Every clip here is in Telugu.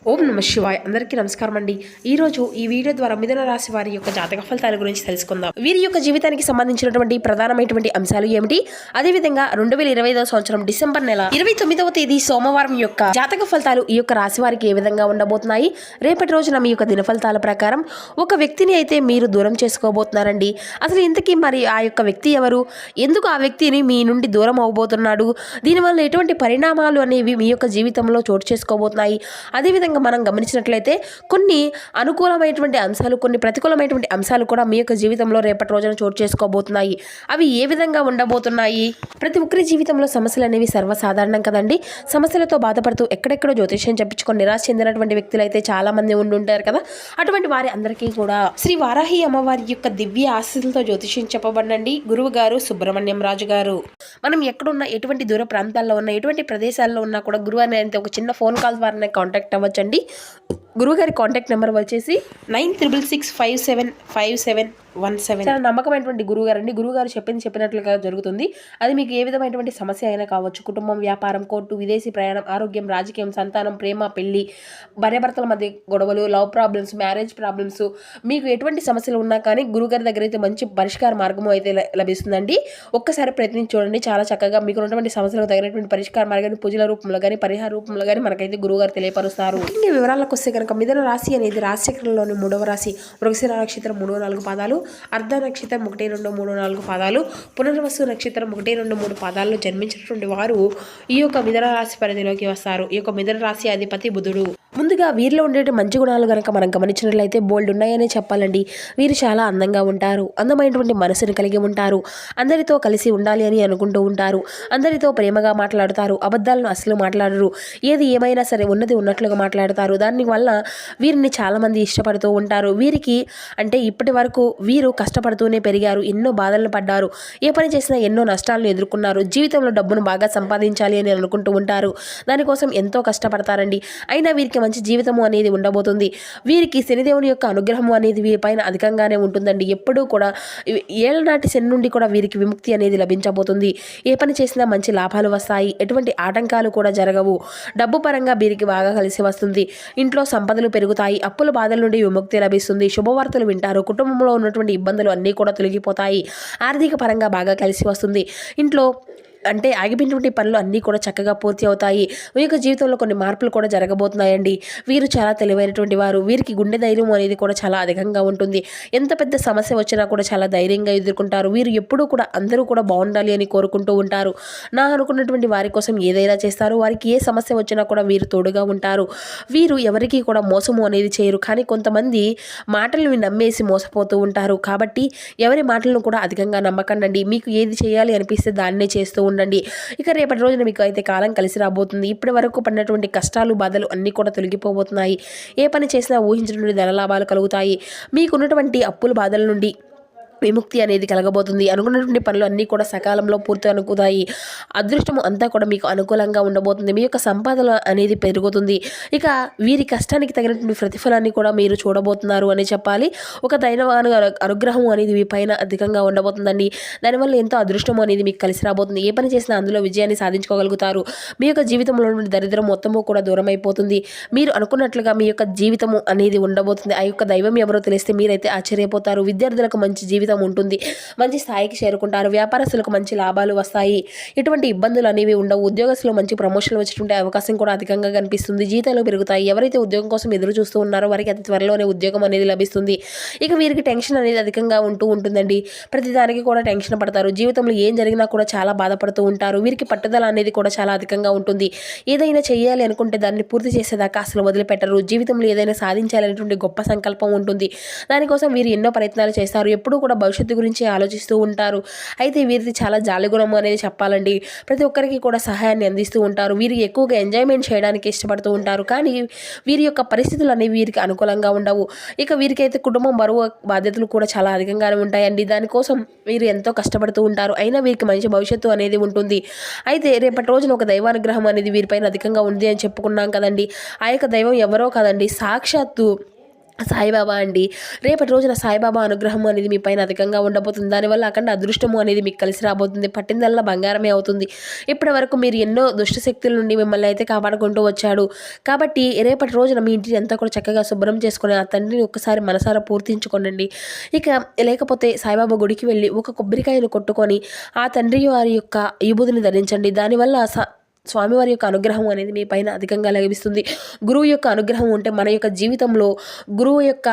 ఓం నమ శివాయ. అందరికీ నమస్కారం అండి. ఈరోజు ఈ వీడియో ద్వారా మిథున రాశి వారి యొక్క జాతక ఫలితాల గురించి తెలుసుకుందాం. వీరి యొక్క జీవితానికి సంబంధించినటువంటి ప్రధానమైనటువంటి అంశాలు ఏమిటి, అదేవిధంగా 2025వ సంవత్సరం డిసెంబర్ నెల 29వ తేదీ సోమవారం యొక్క జాతక ఫలితాలు ఈ యొక్క రాశి వారికి ఏ విధంగా ఉండబోతున్నాయి, రేపటి రోజున మీ యొక్క దిన ఫలితాల ప్రకారం ఒక వ్యక్తిని అయితే మీరు దూరం చేసుకోబోతున్నారండి. అసలు ఇంతకీ మరి ఆ యొక్క వ్యక్తి ఎవరు, ఎందుకు ఆ వ్యక్తిని మీ నుండి దూరం అవబోతున్నాడు, దీనివల్ల ఎటువంటి పరిణామాలు అనేవి మీ యొక్క జీవితంలో చోటు చేసుకోబోతున్నాయి, అదేవిధంగా మనం గమనించినట్లయితే కొన్ని అనుకూలమైనటువంటి అంశాలు, కొన్ని ప్రతికూలమైనటువంటి అంశాలు కూడా మీ యొక్క జీవితంలో రేపటి రోజున చోటు చేసుకోబోతున్నాయి. అవి ఏ విధంగా ఉండబోతున్నాయి? ప్రతి ఒక్కరి జీవితంలో సమస్యలు అనేవి సర్వసాధారణం కదండి. సమస్యలతో బాధపడుతూ ఎక్కడెక్కడో జ్యోతిష్యం చెప్పించుకొని నిరాశ చెందినటువంటి వ్యక్తులు అయితే చాలా మంది ఉండుంటారు కదా. అటువంటి వారి అందరికీ కూడా శ్రీ వారాహి అమ్మవారి యొక్క దివ్య ఆశీస్సులతో జ్యోతిష్యం చెప్పబడండి గురువు గారు సుబ్రహ్మణ్యం రాజు గారు. మనం ఎక్కడున్నా, ఎటువంటి దూర ప్రాంతాల్లో ఉన్నా, ఎటువంటి ప్రదేశాల్లో ఉన్నా కూడా గురువు అనేది ఒక చిన్న ఫోన్ కాల్ ద్వారా కాంటాక్ట్ అవ్వచ్చండి. గురువుగారి కాంటాక్ట్ నెంబర్ వచ్చేసి 9665757117. చాలా నమ్మకమైనటువంటి గురువుగారు అండి. గురువుగారు చెప్పినట్లుగా జరుగుతుంది. అది మీకు ఏ విధమైనటువంటి సమస్య అయినా కావచ్చు, కుటుంబం, వ్యాపారం, కోర్టు, విదేశీ ప్రయాణం, ఆరోగ్యం, రాజకీయం, సంతానం, ప్రేమ, పెళ్లి, భార్యాభర్తల మధ్య గొడవలు, లవ్ ప్రాబ్లమ్స్, మ్యారేజ్ ప్రాబ్లమ్స్, మీకు ఎటువంటి సమస్యలు ఉన్నా కానీ గురువుగారి దగ్గర అయితే మంచి పరిష్కార మార్గము అయితే లభిస్తుందండి. ఒక్కసారి ప్రయత్నించి చూడండి. చాలా చక్కగా మీకు ఉన్నటువంటి సమస్యలకు తగినటువంటి పరిష్కార మార్గాన్ని పూజల రూపంలో కానీ పరిహార రూపంలో కానీ మనకైతే గురువుగారు తెలియపరుస్తారు. ఈ వివరాలకు వస్తే కనుక మిథున రాశి అనేది రాశిచక్రంలోని 3వ రాశి. మృగశిర నక్షత్రం 3-4 పాదాలు, అర్ధ నక్షత్రం 1-2-3-4 పాదాలు, పునర్వసు నక్షత్రం 1-2-3 పాదాల్లో జన్మించినటువంటి వారు ఈ యొక్క మిథున రాశి పరిధిలోకి వస్తారు. ఈ యొక్క మిథున రాశి అధిపతి బుధుడు. ముందుగా వీరిలో ఉండే మంచి గుణాలు కనుక మనం గమనించినట్లయితే బోల్డ్ ఉన్నాయనే చెప్పాలండి. వీరు చాలా అందంగా ఉంటారు, అందమైనటువంటి మనసును కలిగి ఉంటారు, అందరితో కలిసి ఉండాలి అని అనుకుంటూ ఉంటారు, అందరితో ప్రేమగా మాట్లాడతారు, అబద్ధాలను అసలు మాట్లాడరు, ఏది ఏమైనా సరే ఉన్నది ఉన్నట్లుగా మాట్లాడతారు. దానివల్ల వీరిని చాలామంది ఇష్టపడుతూ ఉంటారు. వీరికి అంటే ఇప్పటి వరకు వీరు కష్టపడుతూనే పెరిగారు, ఎన్నో బాధలను పడ్డారు, ఏ పని చేసినా ఎన్నో నష్టాలను ఎదుర్కొన్నారు, జీవితంలో డబ్బును బాగా సంపాదించాలి అని అనుకుంటూ ఉంటారు, దానికోసం ఎంతో కష్టపడతారండి. అయినా వీరికి మంచి జీవితము అనేది ఉండబోతుంది. వీరికి శనిదేవుని యొక్క అనుగ్రహం అనేది వీరిపైన అధికంగానే ఉంటుందండి. ఎప్పుడూ కూడా ఏళ్ళనాటి శని నుండి కూడా వీరికి విముక్తి అనేది లభించబోతుంది. ఏ పని చేసినా మంచి లాభాలు వస్తాయి, ఎటువంటి ఆటంకాలు కూడా జరగవు, డబ్బు పరంగా వీరికి బాగా కలిసి వస్తుంది, ఇంట్లో సంపదలు పెరుగుతాయి, అప్పుల బాధల నుండి విముక్తి లభిస్తుంది, శుభవార్తలు వింటారు, కుటుంబంలో ఉన్నటువంటి ఇబ్బందులు అన్నీ కూడా తొలగిపోతాయి, ఆర్థిక పరంగా బాగా కలిసి వస్తుంది, ఇంట్లో అంటే ఆగిపోయినటువంటి పనులు అన్నీ కూడా చక్కగా పూర్తి అవుతాయి. మీ యొక్క జీవితంలో కొన్ని మార్పులు కూడా జరగబోతున్నాయండి. వీరు చాలా తెలివైనటువంటి వారు. వీరికి గుండె ధైర్యం అనేది కూడా చాలా అధికంగా ఉంటుంది. ఎంత పెద్ద సమస్య వచ్చినా కూడా చాలా ధైర్యంగా ఎదుర్కొంటారు. వీరు ఎప్పుడూ కూడా అందరూ కూడా బాగుండాలి అని కోరుకుంటూ ఉంటారు. నా అనుకున్నటువంటి వారి కోసం ఏదైనా చేస్తారు. వారికి ఏ సమస్య వచ్చినా కూడా వీరు తోడుగా ఉంటారు. వీరు ఎవరికీ కూడా మోసము అనేది చేయరు. కానీ కొంతమంది మాటలను నమ్మేసి మోసపోతూ ఉంటారు. కాబట్టి ఎవరి మాటలను కూడా అధికంగా నమ్మకండి. మీకు ఏది చేయాలి అనిపిస్తే దాన్నే చేస్తూ ఉండండి. ఇక రేపటి రోజున మీకు అయితే కాలం కలిసి రాబోతుంది. ఇప్పటి వరకు పడినటువంటి కష్టాలు, బాధలు అన్నీ కూడా తొలగిపోబోతున్నాయి. ఏ పని చేసినా ఊహించినటువంటి ధనలాభాలు కలుగుతాయి. మీకున్నటువంటి అప్పుల బాధల నుండి విముక్తి అనేది కలగబోతుంది. అనుకున్నటువంటి పనులు అన్నీ కూడా సకాలంలో పూర్తి అనుకుతాయి. అదృష్టము అంతా కూడా మీకు అనుకూలంగా ఉండబోతుంది. మీ యొక్క సంపాదన అనేది పెరుగుతుంది. ఇక వీరి కష్టానికి తగినటువంటి ప్రతిఫలాన్ని కూడా మీరు చూడబోతున్నారు అని చెప్పాలి. ఒక దైవ అనుగ్రహం అనేది మీ పైన అధికంగా ఉండబోతుందండి. దానివల్ల ఎంతో అదృష్టం అనేది మీకు కలిసి రాబోతుంది. ఏ పని చేసినా అందులో విజయాన్ని సాధించుకోగలుగుతారు. మీ యొక్క జీవితంలో ఉన్న దరిద్రం మొత్తము కూడా దూరం అయిపోతుంది. మీరు అనుకున్నట్లుగా మీ యొక్క జీవితము అనేది ఉండబోతుంది. ఆ యొక్క దైవం ఎవరో తెలిస్తే మీరైతే ఆశ్చర్యపోతారు. విద్యార్థులకు మంచి జీవితం ఉంటుంది, మంచి స్థాయికి చేరుకుంటారు, వ్యాపారస్తులకు మంచి లాభాలు వస్తాయి, ఎటువంటి ఇబ్బందులు అనేవి ఉండవు, ఉద్యోగస్తులు మంచి ప్రమోషన్లు వచ్చేటువంటి అవకాశం కూడా అధికంగా కనిపిస్తుంది, జీతాలు పెరుగుతాయి. ఎవరైతే ఉద్యోగం కోసం ఎదురు చూస్తూ ఉన్నారో వారికి అతి త్వరలోనే ఉద్యోగం అనేది లభిస్తుంది. ఇక వీరికి టెన్షన్ అనేది అధికంగా ఉంటుందండి. ప్రతిదానికి కూడా టెన్షన్ పడతారు. జీవితంలో ఏం జరిగినా కూడా చాలా బాధపడుతూ ఉంటారు. వీరికి పట్టుదల అనేది కూడా చాలా అధికంగా ఉంటుంది. ఏదైనా చేయాలి అనుకుంటే దాన్ని పూర్తి చేసేదాకా అసలు వదిలిపెట్టరు. జీవితంలో ఏదైనా సాధించాలనేటువంటి గొప్ప సంకల్పం ఉంటుంది. దానికోసం వీరు ఎన్నో ప్రయత్నాలు చేస్తారు. ఎప్పుడూ కూడా భవిష్యత్తు గురించి ఆలోచిస్తూ ఉంటారు. అయితే వీరిది చాలా జాలిగుణం అనేది చెప్పాలండి. ప్రతి ఒక్కరికి కూడా సహాయాన్ని అందిస్తూ ఉంటారు. వీరు ఎక్కువగా ఎంజాయ్మెంట్ చేయడానికి ఇష్టపడుతూ ఉంటారు. కానీ వీరి యొక్క పరిస్థితులు అనేవి వీరికి అనుకూలంగా ఉండవు. ఇక వీరికైతే కుటుంబం బరువు బాధ్యతలు కూడా చాలా అధికంగానే ఉంటాయండి. దానికోసం వీరు ఎంతో కష్టపడుతూ ఉంటారు. అయినా వీరికి మంచి భవిష్యత్తు అనేది ఉంటుంది. అయితే రేపటి రోజున ఒక దైవానుగ్రహం అనేది వీరిపైన అధికంగా ఉంది అని చెప్పుకున్నాం కదండి. ఆ యొక్క దైవం ఎవరో కాదండి, సాక్షాత్తు సాయిబాబా అండి. రేపటి రోజున సాయిబాబా అనుగ్రహం అనేది మీ పైన అధికంగా ఉండబోతుంది. దానివల్ల అఖండ అదృష్టము అనేది మీకు కలిసి రాబోతుంది. పట్టిందల్లా బంగారమే అవుతుంది. ఇప్పటి వరకు మీరు ఎన్నో దుష్ట శక్తుల నుండి మిమ్మల్ని అయితే కాపాడుకుంటూ వచ్చాడు. కాబట్టి రేపటి రోజున మీ ఇంటిని అంతా కూడా చక్కగా శుభ్రం చేసుకొని ఆ తండ్రిని ఒక్కసారి మనసారా పూర్తించుకోనండి. ఇక లేకపోతే సాయిబాబా గుడికి వెళ్ళి ఒక కొబ్బరికాయను కొట్టుకొని ఆ తండ్రి వారి యొక్క విభూతిని ధరించండి. దానివల్ల స్వామివారి యొక్క అనుగ్రహం అనేది మీ పైన అధికంగా లభిస్తుంది. గురువు యొక్క అనుగ్రహం ఉంటే మన యొక్క జీవితంలో గురువు యొక్క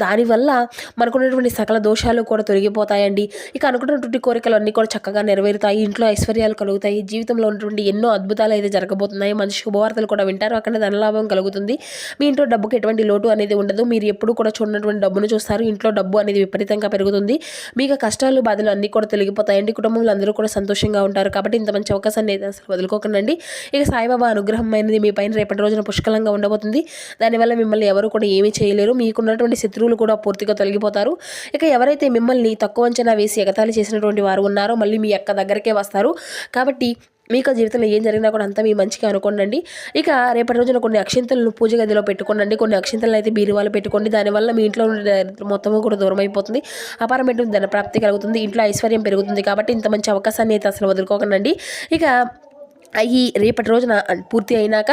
దానివల్ల మనకున్నటువంటి సకల దోషాలు కూడా తొలగిపోతాయండి. ఇక అనుకున్నటువంటి కోరికలు అన్నీ కూడా చక్కగా నెరవేరుతాయి. ఇంట్లో ఐశ్వర్యాలు కలుగుతాయి. జీవితంలో ఉన్నటువంటి ఎన్నో అద్భుతాలు అయితే జరగబోతున్నాయి. మంచి శుభవార్తలు కూడా వింటారు. అక్కడ ధనలాభం కలుగుతుంది. మీ ఇంట్లో డబ్బుకి ఎటువంటి లోటు అనేది ఉండదు. మీరు ఎప్పుడు కూడా చూడనటువంటి డబ్బును చూస్తారు. ఇంట్లో డబ్బు అనేది విపరీతంగా పెరుగుతుంది. మీకు కష్టాలు బాధలు అన్నీ కూడా తొలగిపోతాయండి. కుటుంబంలో అందరూ కూడా సంతోషంగా ఉంటారు. కాబట్టి ఇంత మంచి అవకాశాన్ని అయితే అసలు వదులుకోకండి. ఇక సాయిబాబా అనుగ్రహం అనేది మీ పైన రేపటి రోజున పుష్కలంగా ఉండబోతుంది. దానివల్ల మిమ్మల్ని ఎవరు కూడా ఏమీ చేయలేరు. మీకున్నటువంటి శత్రువులు కూడా పూర్తిగా తొలగిపోతారు. ఇక ఎవరైతే మిమ్మల్ని తక్కువ అంచనా వేసి ఎగతాళి చేసినటువంటి వారు ఉన్నారో మళ్ళీ మీ యొక్క దగ్గరకే వస్తారు. కాబట్టి మీకు జీవితంలో ఏం జరిగినా కూడా అంతా మీ మంచిగా అనుకోండి. ఇక రేపటి రోజున కొన్ని అక్షింతలను పూజ గదిలో పెట్టుకోండి. కొన్ని అక్షింతలను అయితే బీరువాలో పెట్టుకోండి. దానివల్ల మీ ఇంట్లో మొత్తము కూడా దూరం అయిపోతుంది. అపారమైన ధన ప్రాప్తి కలుగుతుంది. ఇంట్లో ఐశ్వర్యం పెరుగుతుంది. కాబట్టి ఇంత మంచి అవకాశాన్ని అయితే అసలు వదులుకోకండి. ఇక అవి రేపటి రోజున పూర్తి అయినాక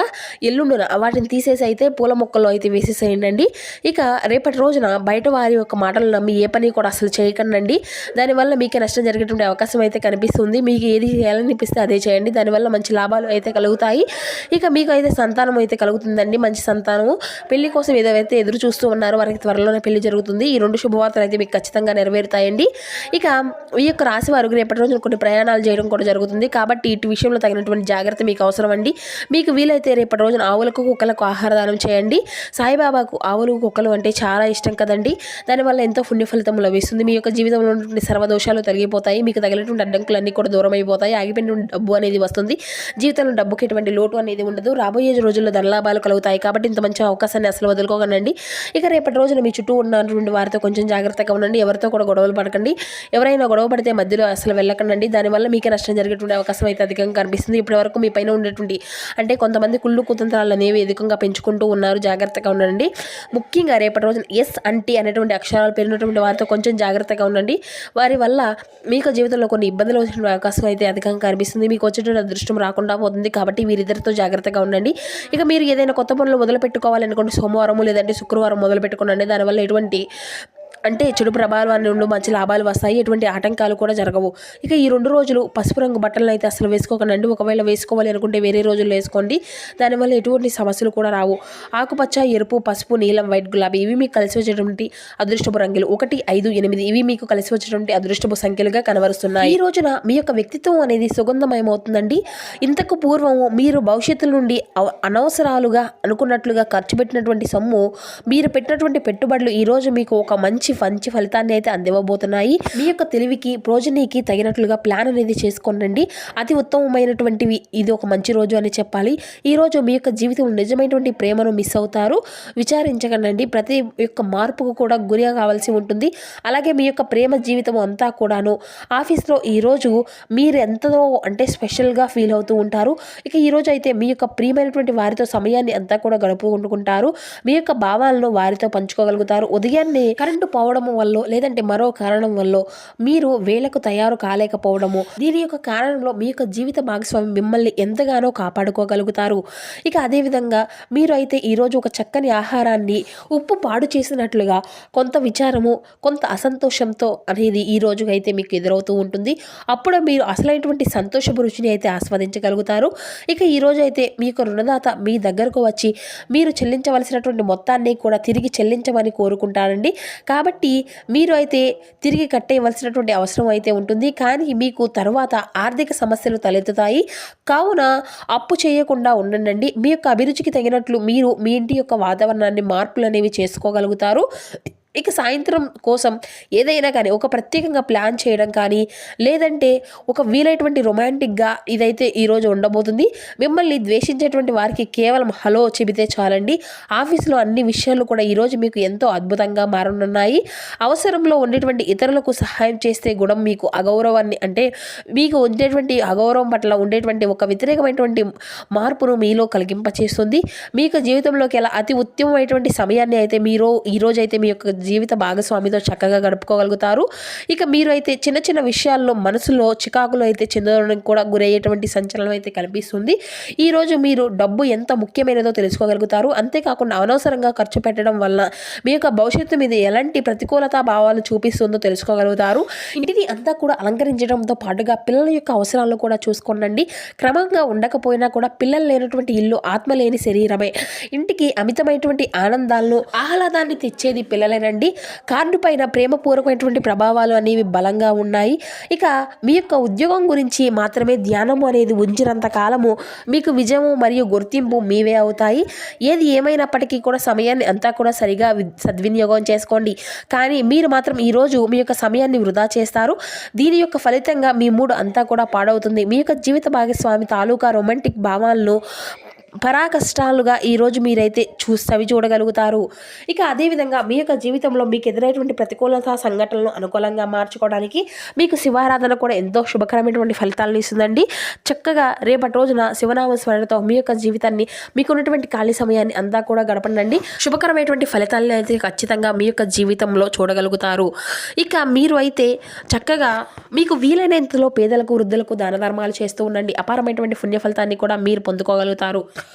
ఎల్లుండున వాటిని తీసేసి అయితే పూల మొక్కల్లో అయితే వేసేసేయండి. ఇక రేపటి రోజున బయట వారి యొక్క మాటలు నమ్మి ఏ పని కూడా అసలు చేయకండి. దానివల్ల మీకే నష్టం జరిగేటువంటి అవకాశం అయితే కనిపిస్తుంది. మీకు ఏది చేయాలనిపిస్తే అదే చేయండి. దానివల్ల మంచి లాభాలు అయితే కలుగుతాయి. ఇక మీకు అయితే సంతానం అయితే కలుగుతుందండి. మంచి సంతానము. పెళ్లి కోసం ఏదైతే ఎదురు చూస్తూ ఉన్నారో వారికి త్వరలోనే పెళ్లి జరుగుతుంది. ఈ 2 శుభవార్తలు అయితే మీకు ఖచ్చితంగా నెరవేరుతాయండి. ఇక ఈ యొక్క రాశి వారికి రేపటి రోజున కొన్ని ప్రయాణాలు చేయడం కూడా జరుగుతుంది. కాబట్టి ఇటు విషయంలో తగినటువంటి జాగ్రత్త మీకు అవసరం అండి. మీకు వీలైతే రేపటి రోజున ఆవులకు కుక్కలకు ఆహార దానం చేయండి. సాయిబాబాకు ఆవులు కుక్కలు అంటే చాలా ఇష్టం కదండి. దానివల్ల ఎంతో పుణ్య ఫలితం లభిస్తుంది. మీ యొక్క జీవితంలో ఉన్నటువంటి సర్వదోషాలు తొలగిపోతాయి. మీకు తగినటువంటి అడ్డంకులన్నీ కూడా దూరం అయిపోతాయి. ఆగిపోయినటువంటి డబ్బు అనేది వస్తుంది. జీవితంలో డబ్బుకి ఎటువంటి లోటు అనేది ఉండదు. రాబోయే రోజుల్లో ధనలాభాలు కలుగుతాయి. కాబట్టి ఇంత మంచి అవకాశాన్ని అసలు వదులుకోకండి. ఇక రేపటి రోజున మీ చుట్టూ ఉన్నటువంటి వారితో కొంచెం జాగ్రత్తగా ఉండండి. ఎవరితో కూడా గొడవలు పడకండి. ఎవరైనా గొడవ పడితే మధ్యలో అసలు వెళ్ళకండి. దానివల్ల మీకే నష్టం జరిగేటువంటి అవకాశం అయితే అధికంగా కనిపిస్తుంది. ఇప్పటి వరకు మీ పైన ఉండేటువంటి అంటే కొంతమంది కుళ్ళు కుతంత్రాలు అనేవి అధికంగా పెంచుకుంటూ ఉన్నారు. జాగ్రత్తగా ఉండండి. ముఖ్యంగా రేపటి రోజున ఎస్ అంటే అనేటువంటి అక్షరాలు పెరిగినటువంటి వారితో కొంచెం జాగ్రత్తగా ఉండండి. వారి వల్ల మీకు జీవితంలో కొన్ని ఇబ్బందులు వచ్చే అవకాశం అయితే అధికంగా కనిపిస్తుంది. మీకు వచ్చేటువంటి అదృష్టం రాకుండా పోతుంది. కాబట్టి వీరిద్దరితో జాగ్రత్తగా ఉండండి. ఇక మీరు ఏదైనా కొత్త పనులు మొదలు పెట్టుకోవాలనుకోండి సోమవారం లేదంటే శుక్రవారం మొదలు పెట్టుకోండి. దానివల్ల ఎటువంటి అంటే చెడు ప్రభావాన్ని నుండి మంచి లాభాలు వస్తాయి. ఎటువంటి ఆటంకాలు కూడా జరగవు. ఇక ఈ 2 రోజులు పసుపు రంగు బట్టలను అయితే అసలు వేసుకోకండి. ఒకవేళ వేసుకోవాలి అనుకుంటే వేరే రోజుల్లో వేసుకోండి. దానివల్ల ఎటువంటి సమస్యలు కూడా రావు. ఆకుపచ్చ, ఎరుపు, పసుపు, నీలం, వైట్, గులాబీ ఇవి మీకు కలిసి వచ్చేటువంటి అదృష్టపు రంగులు 1, 5, 8 ఇవి మీకు కలిసి వచ్చేటువంటి అదృష్టపు సంఖ్యలుగా కనబరుస్తున్నాయి. ఈ రోజున మీ యొక్క వ్యక్తిత్వం అనేది సుగంధమయమవుతుందండి. ఇంతకు పూర్వం మీరు భవిష్యత్తు నుండి అనవసరాలుగా అనుకున్నట్లుగా ఖర్చు పెట్టినటువంటి సొమ్ము మీరు పెట్టినటువంటి పెట్టుబడులు ఈ రోజు మీకు ఒక మంచి ఫలితాన్ని అయితే అందివ్వబోతున్నాయి. మీ యొక్క తెలివికి ప్రోజనీకి తగినట్లుగా ప్లాన్ అనేది చేసుకోండి. అతి ఉత్తమమైనటువంటివి ఇది ఒక మంచి రోజు అని చెప్పాలి. ఈ రోజు మీ యొక్క జీవితంలో నిజమైనటువంటి ప్రేమను మిస్ అవుతారు. విచారించకండి. ప్రతి యొక్క మార్పుకు కూడా గురి కావాల్సి ఉంటుంది. అలాగే మీ యొక్క ప్రేమ జీవితం అంతా కూడాను ఆఫీస్లో ఈరోజు మీరు ఎంతో అంటే స్పెషల్గా ఫీల్ అవుతూ ఉంటారు. ఇక ఈరోజు అయితే మీ యొక్క ప్రియమైనటువంటి వారితో సమయాన్ని అంతా కూడా గడుపుకుంటుకుంటారు. మీ యొక్క భావాలను వారితో పంచుకోగలుగుతారు. ఉదయాన్నే కరెంటు పోవడం వల్ల లేదంటే మరో కారణం వల్ల మీరు వేళకు తయారు కాలేకపోవడము దీని యొక్క కారణంలో మీ యొక్క జీవిత భాగస్వామి మిమ్మల్ని ఎంతగానో కాపాడుకోగలుగుతారు. ఇక అదేవిధంగా మీరు అయితే ఈరోజు ఒక చక్కని ఆహారాన్ని ఉప్పు పాడు చేసినట్లుగా కొంత విచారము కొంత అసంతోషంతో అనేది ఈ రోజు అయితే మీకు ఎదురవుతూ ఉంటుంది. అప్పుడు మీరు అసలైనటువంటి సంతోషపు రుచిని అయితే ఆస్వాదించగలుగుతారు. ఇక ఈరోజు అయితే మీ యొక్క రుణదాత మీ దగ్గరకు వచ్చి మీరు చెల్లించవలసినటువంటి మొత్తాన్ని కూడా తిరిగి చెల్లించమని కోరుకుంటారండి. కాబట్టి మీరు అయితే తిరిగి కట్టేయవలసినటువంటి అవసరం అయితే ఉంటుంది. కానీ మీకు తర్వాత ఆర్థిక సమస్యలు తలెత్తుతాయి. కావున అప్పు చేయకుండా ఉండండి. మీ యొక్క అభిరుచికి తగినట్లు మీరు మీ ఇంటి యొక్క వాతావరణాన్ని మార్పులు అనేవి చేసుకోగలుగుతారు. ఇక సాయంత్రం కోసం ఏదైనా కానీ ఒక ప్రత్యేకంగా ప్లాన్ చేయడం కానీ, లేదంటే ఒక వీలైనటువంటి రొమాంటిక్గా ఇదైతే ఈరోజు ఉండబోతుంది. మిమ్మల్ని ద్వేషించేటువంటి వారికి కేవలం హలో చెబితే చాలండి. ఆఫీసులో అన్ని విషయాలు కూడా ఈరోజు మీకు ఎంతో అద్భుతంగా మారనున్నాయి. అవసరంలో ఉండేటువంటి ఇతరులకు సహాయం చేస్తే గుణం మీకు అగౌరవాన్ని, అంటే మీకు ఉండేటువంటి అగౌరవం పట్ల ఉండేటువంటి ఒక వ్యతిరేకమైనటువంటి మార్పును మీలో కలిగింపచేస్తుంది. మీకు జీవితంలోకి ఎలా అతి ఉత్తమమైనటువంటి సమయాన్ని అయితే మీరు ఈరోజైతే మీ యొక్క జీవిత భాగస్వామితో చక్కగా గడుపుకోగలుగుతారు. ఇక మీరు అయితే చిన్న చిన్న విషయాల్లో మనసులో చికాకులు అయితే చెందడానికి కూడా గురయ్యేటువంటి సంచలనం అయితే కనిపిస్తుంది. ఈరోజు మీరు డబ్బు ఎంత ముఖ్యమైనదో తెలుసుకోగలుగుతారు. అంతేకాకుండా అనవసరంగా ఖర్చు పెట్టడం వల్ల మీ యొక్క భవిష్యత్తు మీద ఎలాంటి ప్రతికూలతా భావాలు చూపిస్తుందో తెలుసుకోగలుగుతారు. ఇంటిని అంతా కూడా అలంకరించడంతో పాటుగా పిల్లల యొక్క అవసరాలను కూడా చూసుకోండి. క్రమంగా ఉండకపోయినా కూడా పిల్లలు లేనటువంటి ఇల్లు ఆత్మ లేని శరీరమే. ఇంటికి అమితమైనటువంటి ఆనందాలను ఆహ్లాదాన్ని తెచ్చేది పిల్లలేనండి. కార్డు పైన ప్రేమపూర్వకమైనటువంటి ప్రభావాలు అనేవి బలంగా ఉన్నాయి. ఇక మీ యొక్క ఉద్యోగం గురించి మాత్రమే ధ్యానము అనేది ఉంచినంత కాలము మీకు విజయము మరియు గుర్తింపు మీవే అవుతాయి. ఏది ఏమైనప్పటికీ కూడా సమయాన్ని అంతా కూడా సరిగా సద్వినియోగం చేసుకోండి. కానీ మీరు మాత్రం ఈరోజు మీ యొక్క సమయాన్ని వృధా చేస్తారు. దీని యొక్క ఫలితంగా మీ మూడు అంతా కూడా పాడవుతుంది. మీ యొక్క జీవిత భాగస్వామి తాలూకా రొమాంటిక్ భావాలను పరాకష్టాలుగా ఈరోజు మీరైతే చూడగలుగుతారు. ఇక అదేవిధంగా మీ యొక్క జీవితంలో మీకు ఎదురైనటువంటి ప్రతికూలత సంఘటనలను అనుకూలంగా మార్చుకోవడానికి మీకు శివారాధన కూడా ఎంతో శుభకరమైనటువంటి ఫలితాలను ఇస్తుందండి. చక్కగా రేపటి రోజున శివనామ స్మరణతో మీ యొక్క జీవితాన్ని, మీకున్నటువంటి ఖాళీ సమయాన్ని అంతా కూడా గడపండి. శుభకరమైనటువంటి ఫలితాలను అయితే ఖచ్చితంగా మీ యొక్క జీవితంలో చూడగలుగుతారు. ఇక మీరు అయితే చక్కగా మీకు వీలైనంతలో పేదలకు, వృద్ధులకు దాన ధర్మాలు చేస్తూ ఉండండి. అపారమైనటువంటి పుణ్య ఫలితాన్ని కూడా మీరు పొందుకోగలుగుతారు.